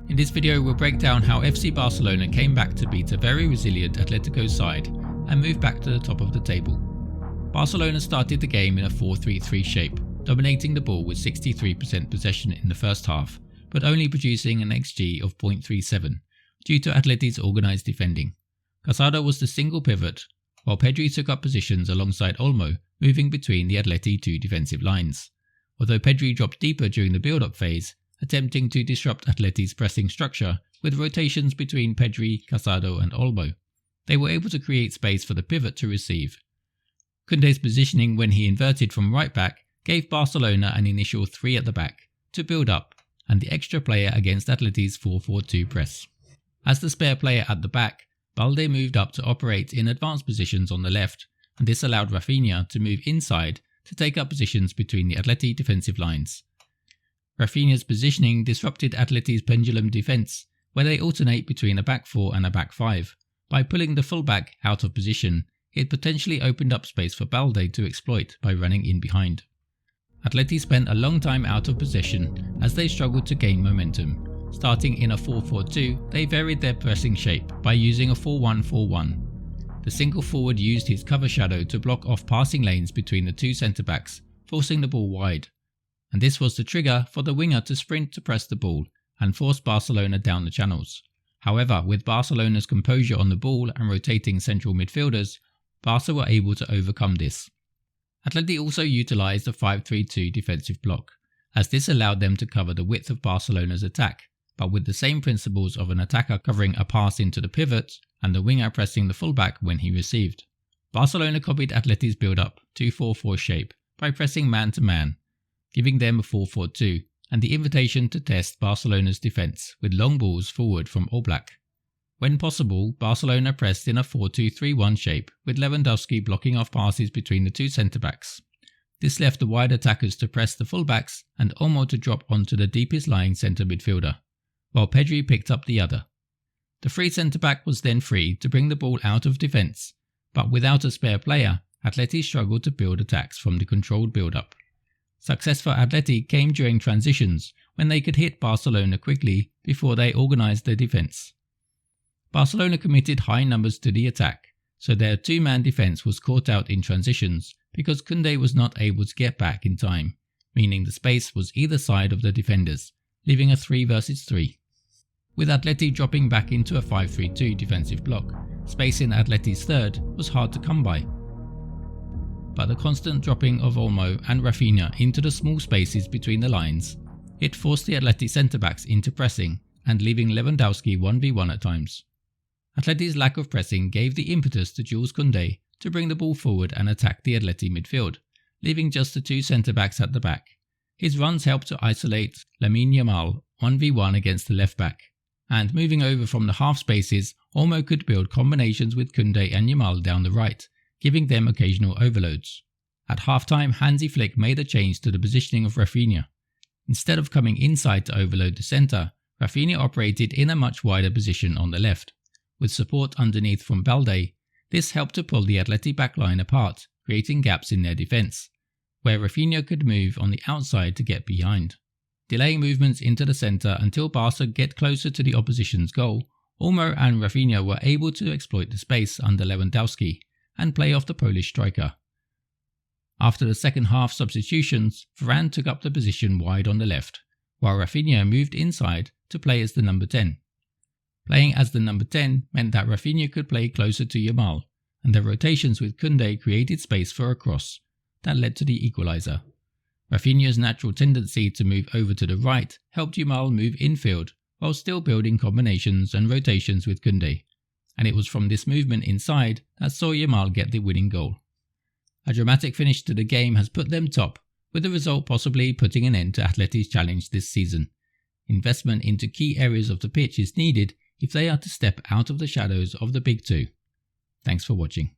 In this video we'll break down how FC Barcelona came back to beat a very resilient Atletico side and move back to the top of the table. Barcelona started the game in a 4-3-3 shape, dominating the ball with 63% possession in the first half, but only producing an XG of 0.37 due to Atleti's organised defending. Casado was the single pivot, while Pedri took up positions alongside Olmo, moving between the Atleti two defensive lines. Although Pedri dropped deeper during the build-up phase, attempting to disrupt Atleti's pressing structure with rotations between Pedri, Casado and Olmo, they were able to create space for the pivot to receive. Koundé's positioning when he inverted from right back gave Barcelona an initial 3 at the back to build up and the extra player against Atleti's 4-4-2 press. As the spare player at the back, Balde moved up to operate in advanced positions on the left, and this allowed Rafinha to move inside to take up positions between the Atleti defensive lines. Rafinha's positioning disrupted Atleti's pendulum defence, where they alternate between a back 4 and a back 5. By pulling the fullback out of position, it potentially opened up space for Balde to exploit by running in behind. Atleti spent a long time out of possession as they struggled to gain momentum. Starting in a 4-4-2, they varied their pressing shape by using a 4-1-4-1. The single forward used his cover shadow to block off passing lanes between the two centre-backs, forcing the ball wide. And this was the trigger for the winger to sprint to press the ball and force Barcelona down the channels. However, with Barcelona's composure on the ball and rotating central midfielders, Barca were able to overcome this. Atleti also utilised a 5-3-2 defensive block, as this allowed them to cover the width of Barcelona's attack, but with the same principles of an attacker covering a pass into the pivot and the winger pressing the fullback when he received. Barcelona copied Atleti's build-up 2-4-4 shape by pressing man-to-man, giving them a 4-4-2 and the invitation to test Barcelona's defence with long balls forward from Oblak. When possible, Barcelona pressed in a 4-2-3-1 shape with Lewandowski blocking off passes between the two centre-backs. This left the wide attackers to press the fullbacks and Olmo to drop onto the deepest lying centre midfielder, while Pedri picked up the other. The free centre-back was then free to bring the ball out of defence, but without a spare player, Atleti struggled to build attacks from the controlled build-up. Success for Atleti came during transitions when they could hit Barcelona quickly before they organised their defence. Barcelona committed high numbers to the attack, so their two-man defence was caught out in transitions because Koundé was not able to get back in time, meaning the space was either side of the defenders, leaving a 3 versus 3. With Atleti dropping back into a 5-3-2 defensive block, space in Atleti's third was hard to come by. But the constant dropping of Olmo and Rafinha into the small spaces between the lines, it forced the Atleti centre-backs into pressing and leaving Lewandowski 1v1 at times. Atleti's lack of pressing gave the impetus to Jules Koundé to bring the ball forward and attack the Atleti midfield, leaving just the two centre-backs at the back. His runs helped to isolate Lamine Yamal 1v1 against the left-back, and moving over from the half spaces, Olmo could build combinations with Koundé and Yamal down the right, giving them occasional overloads. At half-time, Hansi Flick made a change to the positioning of Rafinha. Instead of coming inside to overload the centre, Rafinha operated in a much wider position on the left. With support underneath from Balde, this helped to pull the Atleti backline apart, creating gaps in their defence, where Rafinha could move on the outside to get behind. Delaying movements into the centre until Barca get closer to the opposition's goal, Olmo and Rafinha were able to exploit the space under Lewandowski and play off the Polish striker. After the second half substitutions, Varane took up the position wide on the left, while Rafinha moved inside to play as the number 10. Playing as the number 10 meant that Rafinha could play closer to Yamal, and the rotations with Koundé created space for a cross that led to the equaliser. Rafinha's natural tendency to move over to the right helped Yamal move infield while still building combinations and rotations with Koundé, and it was from this movement inside that saw Yamal get the winning goal. A dramatic finish to the game has put them top, with the result possibly putting an end to Atleti's challenge this season. Investment into key areas of the pitch is needed if they are to step out of the shadows of the big two. Thanks for watching.